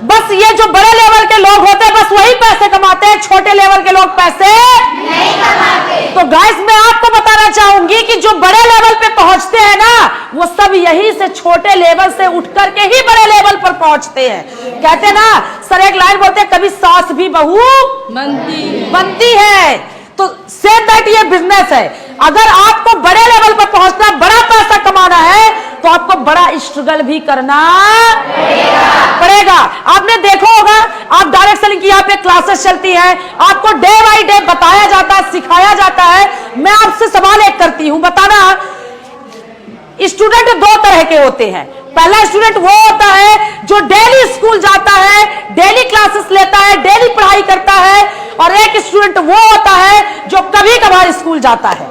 बस ये जो बड़े लेवल के लोग होते हैं बस वही पैसे कमाते हैं, छोटे लेवल के लोग पैसे नहीं कमाते। तो गाइस मैं आपको बताना चाहूंगी कि जो बड़े लेवल पे पहुंचते हैं ना वो सब यही से छोटे लेवल से उठ करके ही बड़े लेवल पर पहुंचते हैं। कहते हैं ना सर, एक लाइन बोलते हैं, कभी सास भी बहू बनती है। तो से दैट ये बिजनेस है। अगर आपको बड़े लेवल पर पहुंचना, बड़ा पैसा कमाना है तो आपको बड़ा स्ट्रगल भी करना पड़ेगा। आपने देखा होगा, आप डायरेक्ट सेलिंग की यहाँ पे क्लासेस चलती है, आपको डे बाय डे बताया जाता है, सिखाया जाता है। मैं आपसे सवाल एक करती हूं, बताना स्टूडेंट दो तरह के होते हैं। पहला स्टूडेंट वो होता है जो डेली स्कूल जाता है, डेली क्लासेस लेता है, डेली पढ़ाई करता है, और एक स्टूडेंट वो होता है जो कभी कभार स्कूल जाता है।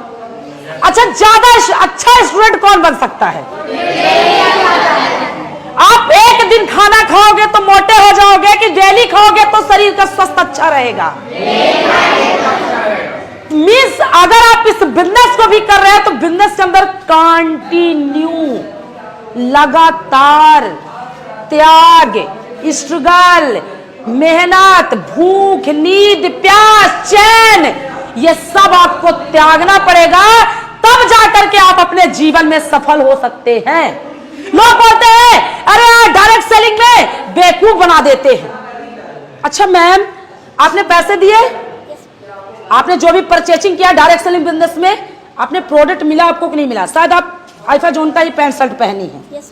अच्छा, ज्यादा अच्छा स्टूडेंट कौन बन सकता है? आप एक दिन खाना खाओगे तो मोटे हो जाओगे कि डेली खाओगे तो शरीर का स्वास्थ्य अच्छा रहेगा? मीन्स अगर आप इस बिजनेस को भी कर रहे हैं तो बिजनेस के अंदर कंटिन्यू, लगातार त्याग, स्ट्रगल, मेहनत, भूख, नींद, प्यास, चैन, ये सब आपको त्यागना पड़ेगा, तब जाकर के आप अपने जीवन में सफल हो सकते हैं। लोग बोलते हैं अरे यार डायरेक्ट सेलिंग में बेवकूफ बना देते हैं। अच्छा मैम, आपने पैसे दिए, आपने जो भी परचेजिंग किया डायरेक्ट सेलिंग बिजनेस में, आपने प्रोडक्ट मिला आपको कि नहीं मिला? शायद आप आईफा जोन का ही पैंट शर्ट पहनी है,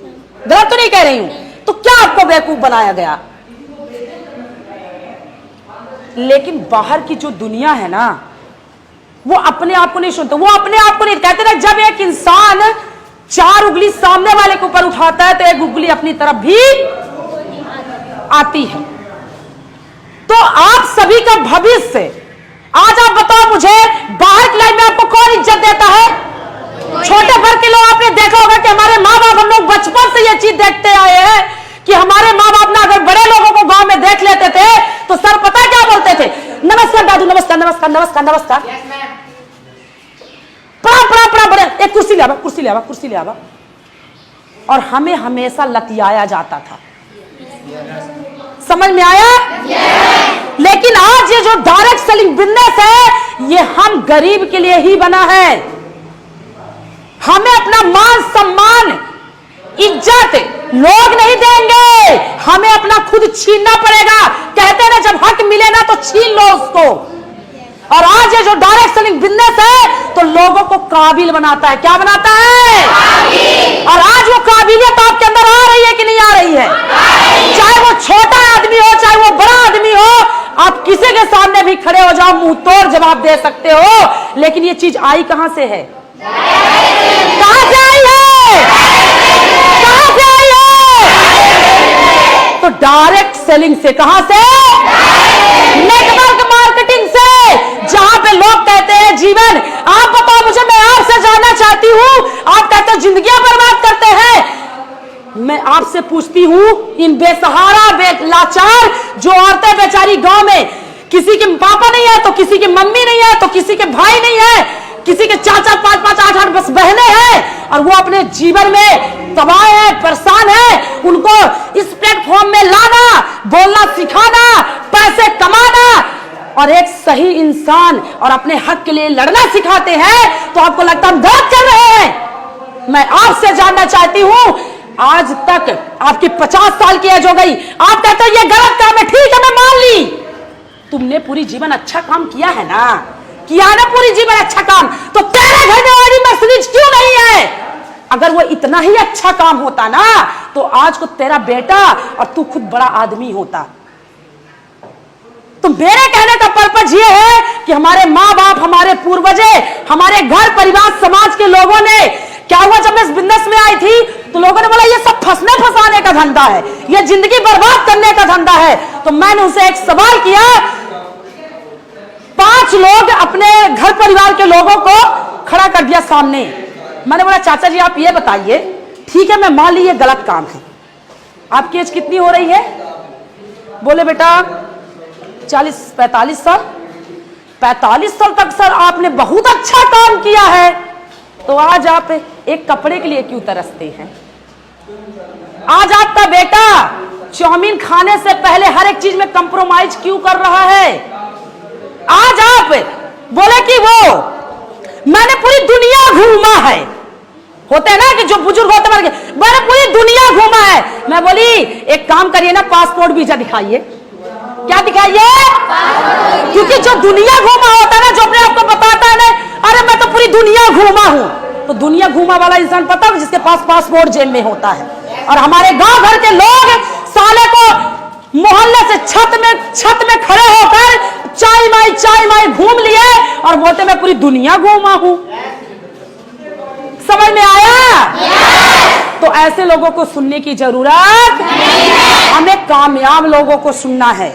गलत तो नहीं कह रही हूं? तो क्या आपको बेवकूफ बनाया गया? लेकिन बाहर की जो दुनिया है ना, वो अपने आप को नहीं सुनते, वो अपने आप को नहीं कहते ना। जब एक इंसान 4 उंगली सामने वाले के ऊपर उठाता है तो 1 उंगली अपनी तरफ भी आती है। तो आप सभी का भविष्य, आज आप बताओ मुझे, बाहर की लाइफ में आपको कौन इज्जत देता है? छोटे वर्ग के लोग। आपने देखा होगा कि हमारे माँ बाप, हम लोग बचपन से ये चीज देखते आए हैं कि हमारे माँ बाप ना अगर बड़े लोगों को गांव में देख लेते थे तो सर पता क्या बोलते थे? नमस्कार दादू, नमस्कार नमस्कार नमस्कार नमस्कार, प्रणाम प्रणाम प्रणाम, बड़े एक कुर्सी ले आवा, कुर्सी ले आवा, कुर्सी ले आवा। और हमें हमेशा लतियाया जाता था। समझ में आया? लेकिन आज ये जो डायरेक्ट सेलिंग बिजनेस है ये हम गरीब के लिए ही बना है। हमें अपना मान सम्मान, इज्जत लोग नहीं देंगे, हमें अपना खुद छीनना पड़ेगा। कहते हैं ना जब हक मिले ना तो छीन लो उसको। और आज ये जो डायरेक्ट सेलिंग बिजनेस है तो लोगों को काबिल बनाता है। क्या बनाता है? और आज वो काबिलियत आपके अंदर आ रही है कि नहीं आ रही है? चाहे वो छोटा आदमी हो, चाहे वो बड़ा आदमी हो, आप किसी के सामने भी खड़े हो जाओ, मुंह तोड़ जवाब दे सकते हो। लेकिन ये चीज आई कहां से है? कहां से आई है? कहां से आई है? तो डायरेक्ट सेलिंग से। कहां से? नेटवर्क मार्केटिंग से। जहां पे लोग कहते हैं जीवन, आप बताओ मुझे, मैं आपसे जानना चाहती हूं, आप कहते हो जिंदगियां बर्बाद करते हैं, मैं आपसे पूछती हूं इन बेसहारा लाचार जो औरतें बेचारी गांव में, किसी के पापा नहीं है तो किसी की मम्मी नहीं है तो किसी के भाई नहीं है, किसी के 4-4, 5-5, 8-8 बस बहनें हैं और वो अपने जीवन में तबाह है, परेशान है। उनको इस प्लेटफॉर्म में लाना, बोलना सिखाना, पैसे कमाना और एक सही इंसान और अपने हक के लिए लड़ना सिखाते हैं तो आपको लगता है हम गलत कर रहे हैं। मैं आपसे जानना चाहती हूं, आज तक आपकी 50 साल की एज हो गई, आप कहते हो ये गलत काम है, ठीक है मैं मान ली, तुमने पूरी जीवन अच्छा काम किया है ना, किया ना पूरी जीवन अच्छा काम, तो तेरे घर में वाली मर्सिडीज क्यों नहीं है? अगर वो इतना ही अच्छा काम होता ना तो आज को तेरा बेटा और तू खुद बड़ा आदमी होता। तो मेरे कहने का पर्पज ये है कि हमारे माँ बाप, हमारे पूर्वजे, हमारे घर परिवार समाज के लोगों ने, क्या हुआ जब मैं इस बिजनेस में आई थी तो लोगों ने बोला ये सब फंसने फंसाने का धंधा है, ये जिंदगी बर्बाद करने का धंधा है। तो मैंने उनसे एक सवाल किया, 5 लोग अपने घर परिवार के लोगों को खड़ा कर दिया सामने। मैंने बोला चाचा जी आप ये बताइए, ठीक है मैं मान ली ये गलत काम है, आपकी एज कितनी हो रही है? बोले बेटा 40-45 साल। 45 साल तक सर आपने बहुत अच्छा काम किया है, तो आज आप एक कपड़े के लिए क्यों तरसते हैं? आज आपका बेटा चाउमीन खाने से पहले हर एक चीज में कंप्रोमाइज क्यों कर रहा है? आज आप बोले कि वो मैंने पूरी दुनिया घूमा है, होते हैं ना कि जो बुजुर्ग होते हैं, मैंने पूरी दुनिया घूमा है। मैं बोली एक काम करिए ना, पासपोर्ट वीजा दिखाइए। क्या दिखाइए? क्योंकि जो दुनिया घूमा होता है ना, जो अपने आप को बताता है ना, अरे मैं तो पूरी दुनिया घूमा हूं, तो दुनिया घूमा वाला इंसान पता है जिसके पास पासपोर्ट जेब में होता है। और हमारे गांव घर के लोग साले को मोहल्ले से छत में खड़े होकर चाय माई घूम लिए और बोलते मैं पूरी दुनिया घूमा हूं। समझ में आया? तो ऐसे लोगों को सुनने की जरूरत नहीं है। हमें कामयाब लोगों को सुनना है,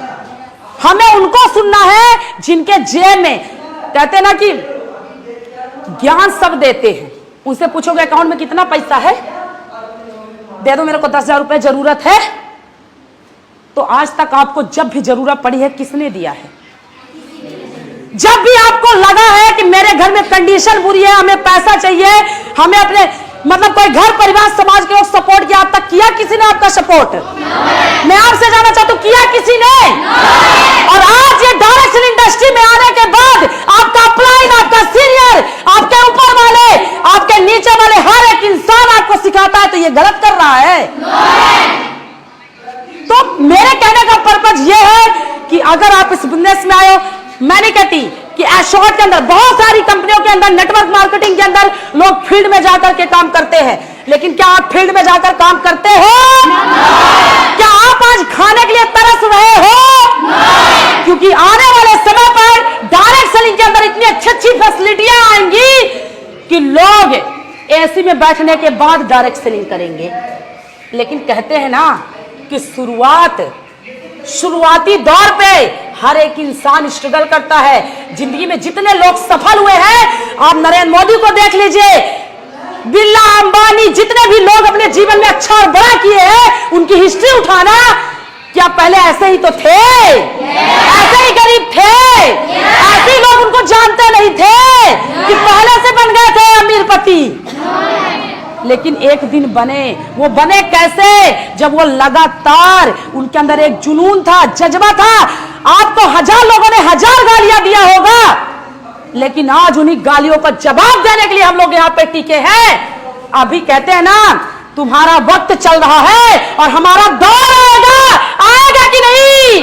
हमें उनको सुनना है जिनके जेब में, कहते ना कि ज्ञान सब देते हैं। उनसे पूछोगे अकाउंट में कितना पैसा है, दे दो मेरे को 10,000 रुपए जरूरत है, तो आज तक आपको जब भी जरूरत पड़ी है किसने दिया है? जब भी आपको लगा है कि मेरे घर में कंडीशन बुरी है, हमें पैसा चाहिए, हमें अपने मतलब कोई घर परिवार समाज के लोग सपोर्ट किया, आप तक किया किसी ने आपका सपोर्ट? मैं आपसे जानना चाहता हूं, किया किसी ने? और आज ये डायरेक्ट इंडस्ट्री में आने के बाद आपका अपलाइन, आपका सीनियर, आपके ऊपर वाले, आपके नीचे वाले हर एक इंसान आपको सिखाता है, तो ये गलत कर रहा है। तो मेरे कहने का पर्पज ये है कि अगर आप इस बिजनेस में आए हो, मैं नहीं कहती कि एशॉर्ट के अंदर बहुत सारी कंपनियों के अंदर नेटवर्क मार्केटिंग के अंदर लोग फील्ड में जाकर के काम करते हैं, लेकिन क्या आप फील्ड में जाकर काम करते हो? क्या आप आज खाने के लिए तरस रहे हो? क्योंकि आने वाले समय पर डायरेक्ट सेलिंग के अंदर इतनी अच्छी फैसिलिटियां आएंगी कि लोग एसी में बैठने के बाद डायरेक्ट सेलिंग करेंगे। लेकिन कहते हैं ना कि शुरुआती दौर पे हर एक इंसान स्ट्रगल करता है। जिंदगी में जितने लोग सफल हुए हैं, आप नरेंद्र मोदी को देख लीजिए, बिरला, अंबानी, जितने भी लोग अपने जीवन में अच्छा और बड़ा किए हैं, उनकी हिस्ट्री उठाना, क्या पहले ऐसे ही तो थे? ऐसे ही गरीब थे? ऐसे ही लोग उनको जानते नहीं थे कि पहले से बन गए थे अमीरपति? लेकिन एक दिन बने। वो बने कैसे? जब वो लगातार, उनके अंदर एक जुनून था, जज्बा था। आपको 1000 लोगों ने 1000 गालियां दिया होगा, लेकिन आज उन्हीं गालियों का जवाब देने के लिए हम लोग यहाँ पे टिके हैं। अभी कहते हैं ना, तुम्हारा वक्त चल रहा है और हमारा दौर आएगा। आएगा कि नहीं?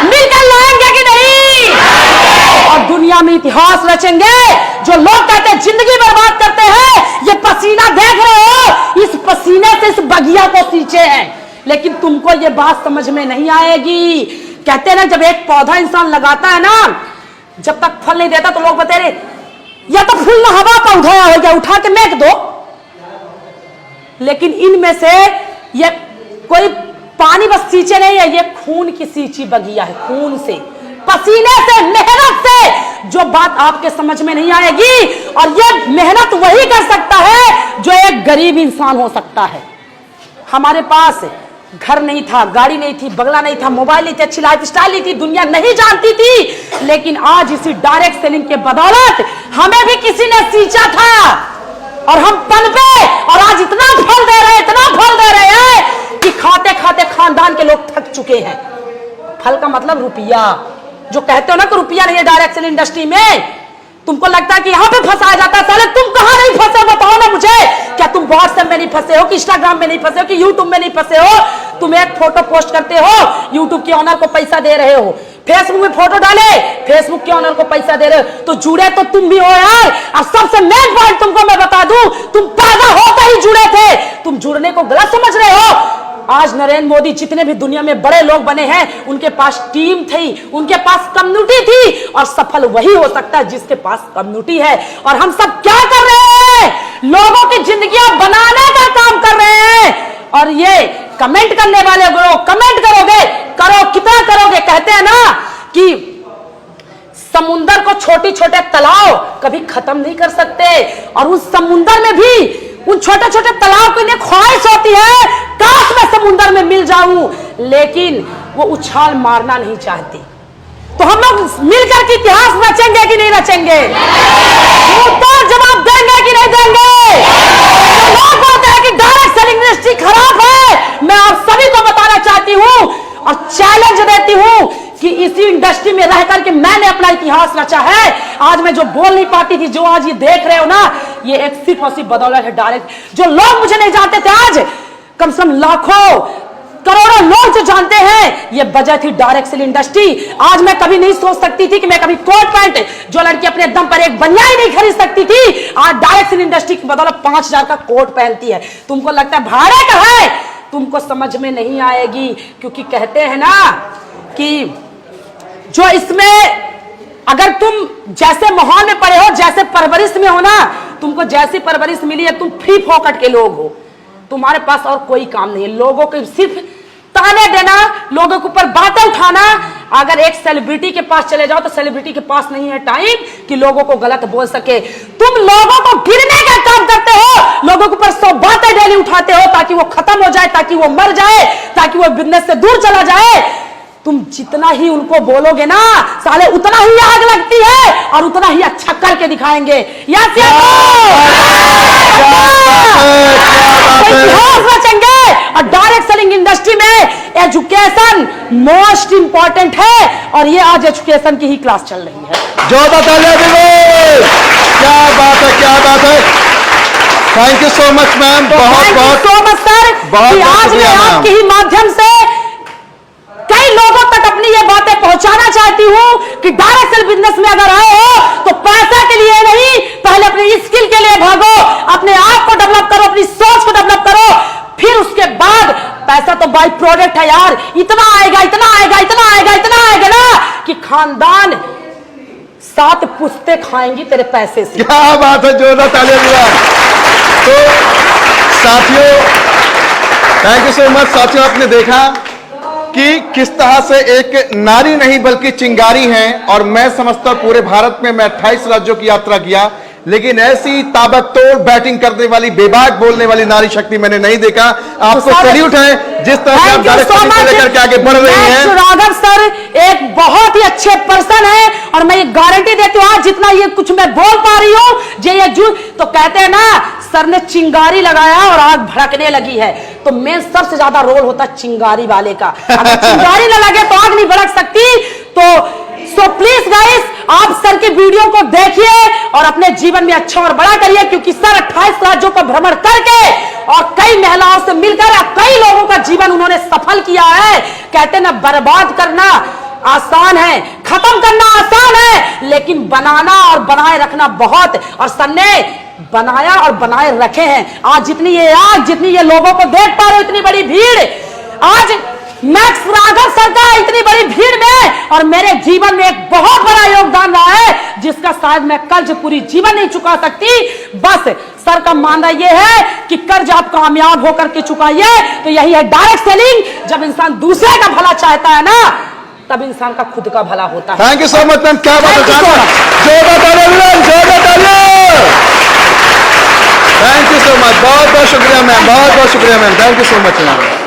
मिलकर लाएंगे कि नहीं? और दुनिया में इतिहास रचेंगे। जो लोग कहते हैं जिंदगी बर्बाद करते हैं, ये पसीना देख रहे हो, इस पसीने से इस बगिया को सींचे हैं, लेकिन तुमको ये बात समझ में नहीं आएगी। कहते हैं ना, जब एक पौधा इंसान लगाता है ना, जब तक फल नहीं देता तो लोग बता रहे या तो फूल ना हवा का उठाया हो गया, उठा के फेंक दो। लेकिन इनमें से ये कोई पानी बस सींचे नहीं है, ये खून की सींची बगिया है। खून से, पसीने से, मेहनत से। जो बात आपके समझ में नहीं आएगी, और ये मेहनत वही कर सकता है जो एक गरीब इंसान हो सकता है। हमारे पास घर नहीं था, गाड़ी नहीं थी, बंगला नहीं था, मोबाइल नहीं थी, अच्छी लाइफ स्टाइल नहीं थी, दुनिया नहीं जानती थी, लेकिन आज इसी डायरेक्ट सेलिंग के बदौलत हमें भी किसी ने सींचा था और हम पनपे, और आज इतना फल दे रहे हैं, इतना फल दे रहे हैं कि खाते खाते खानदान के लोग थक चुके हैं। फल का मतलब रुपया। जो कहते हो ना कि रुपया नहीं है डायरेक्ट सेलिंग इंडस्ट्री में, तुमको लगता है कि यहां पे फंसाया जाता है। साले तुम कहां नहीं फंसे, बताओ ना मुझे। क्या तुम व्हाट्सएप में नहीं फंसे हो, कि इंस्टाग्राम में नहीं फंसे हो, कि यूट्यूब में नहीं फंसे हो? तुम एक फोटो पोस्ट करते हो, यूट्यूब के ऑनर को पैसा दे रहे हो। फेसबुक में फोटो डाले, फेसबुक के ऑनर को पैसा दे रहे हो। तो जुड़े तो तुम भी हो यार। और सबसे मेन पॉइंट तुमको मैं बता दूं, तुम पैदा होकर ही जुड़े थे, तुम जुड़ने को गलत समझ रहे हो। आज नरेंद्र मोदी जितने भी दुनिया में बड़े लोग बने हैं, उनके पास टीम थी, उनके पास कम्युनिटी थी, और सफल वही हो सकता है जिसके पास कम्युनिटी है। और हम सब क्या कर रहे हैं? लोगों की जिंदगियां बनाने का काम कर रहे हैं। और ये कमेंट करने वाले लोग कमेंट करोगे, करो, कितना करोगे? कहते हैं ना कि समुंदर को छोटे छोटे तालाब कभी खत्म नहीं कर सकते, और उस समुंदर में भी उन छोटे छोटे तालाब की ख्वाहिश होती है, काश मैं समुंदर में मिल जाऊं, लेकिन वो उछाल मारना नहीं चाहती। तो हम लोग मिलकर के इतिहास रचेंगे कि नहीं रचेंगे? तो जवाब देंगे कि नहीं देंगे? बोलते हैं कि डायरेक्ट सेलिंग इंडस्ट्री खराब है, मैं आप सभी को बताना चाहती हूं और चैलेंज देती हूं कि इसी इंडस्ट्री में रह करके मैंने अपना इतिहास रचा है। आज मैं जो बोल नहीं पाती थी, जो आज ये देख रहे हो ना, ये एक सिर्फ और सिर्फ बदौलत है डायरेक्ट। जो लोग मुझे नहीं जानते थे, आज कम से कम लाखों करोड़ों लोग जो जानते हैं, ये वजह थी डायरेक्ट सेल इंडस्ट्री। आज मैं कभी नहीं सोच सकती थी कि मैं कभी कोट पैंट, जो लड़की अपने दम पर एक बनियान नहीं खरीद सकती थी, आज डायरेक्ट सेल इंडस्ट्री की बदौलत 5,000 का कोट पहनती है। तुमको लगता है भाड़े का है, तुमको समझ में नहीं आएगी, क्योंकि कहते हैं ना कि जो इसमें अगर तुम जैसे माहौल में पड़े हो, जैसे परवरिश में हो ना, तुमको जैसी परवरिश मिली है, तुम फ्री फोकट के लोग हो, तुम्हारे पास और कोई काम नहीं है। लोगों को सिर्फ ताने देना, लोगों के ऊपर बातें उठाना। अगर एक सेलिब्रिटी के पास चले जाओ तो सेलिब्रिटी के पास नहीं है टाइम कि लोगों को गलत बोल सके। तुम लोगों को गिरने का काम करते हो, लोगों के ऊपर 100 बातें डेली उठाते हो ताकि वो खत्म हो जाए, ताकि वो मर जाए, ताकि वो बिजनेस से दूर चला जाए। तुम जितना ही उनको बोलोगे ना, साले उतना ही आग लगती है और उतना ही अच्छा करके दिखाएंगे। इतिहास रचेंगे। और डायरेक्ट सेलिंग इंडस्ट्री में एजुकेशन मोस्ट इंपॉर्टेंट है, और ये आज एजुकेशन की ही क्लास चल रही है। जोरदार तालियां दीजिए। क्या बात है, क्या बात है। Thank you so much ma'am, बहुत बहुत सो मच सर। आज मैं आपके ही माध्यम से कई लोगों तक अपनी ये बातें पहुंचाना चाहती हूं कि डायरेक्ट सेल बिजनेस में अगर आए हो तो पैसा के लिए नहीं, पहले अपनी स्किल के लिए भागो, अपने आप को डेवलप करो, अपनी सोच को डेवलप करो, फिर उसके बाद पैसा तो बाई प्रोडक्ट है यार। इतना आएगा, इतना आएगा, इतना आएगा, इतना आएगा ना कि खानदान 7 पुश्ते खाएंगी तेरे पैसे से। क्या बात है, जोरदार तालियां दीजिए। तो साथियों, थैंक यू सो मच। साथियों, आपने देखा कि किस तरह से एक नारी नहीं बल्कि चिंगारी हैं, और मैं समझता हूं पूरे भारत में मैं 28 राज्यों की यात्रा किया, लेकिन ऐसी ताबड़तोड़ बैटिंग करने वाली, बेबाक बोलने वाली नारी शक्ति मैंने नहीं देखा। आपको सैल्यूट है जिस तरह से आप डायरेक्ट सेलिंग को लेकर के आगे बढ़ रही हैं। राघव सर एक बहुत ही अच्छे पर्सन है, और मैं ये गारंटी देती हूँ आज जितना ये कुछ मैं बोल पा रही हूँ, तो कहते हैं ना, सर ने चिंगारी लगाया और आग भड़कने लगी है। तो मेन सबसे ज्यादा रोल होता है चिंगारी वाले का। अगर चिंगारी न लगे तो आग नहीं भड़क सकती। तो सो प्लीज गाइस, आप सर की वीडियो को देखिए और अपने जीवन में अच्छा और बड़ा करिए, क्योंकि सर 28 राज्यों का भ्रमण करके और कई महिलाओं से मिलकर कई लोगों का जीवन उन्होंने सफल किया है। कहते ना, बर्बाद करना आसान है, खत्म करना आसान है, लेकिन बनाना और बनाए रखना बहुत। और सर ने बनाया और बनाए रखे हैं। आज जितनी ये लोगों को देख पा रहे हो, इतनी बड़ी भीड़, आज मैक्स राघव सर का इतनी बड़ी भीड़ में और मेरे जीवन में एक बहुत बड़ा योगदान रहा है, जिसका शायद मैं कर्ज पूरी जीवन नहीं चुका सकती। बस सर का मानना यह है कि कर्ज आप कामयाब होकर के चुकाइए। तो यही है डायरेक्ट सेलिंग। जब इंसान दूसरे का भला चाहता है ना, तब इंसान का खुद का भला होता है। Thank you so much ma'am, क्या बात है। थैंक यू सो मच, बहुत बहुत शुक्रिया मैम, बहुत बहुत शुक्रिया ma'am, thank you so much ma'am.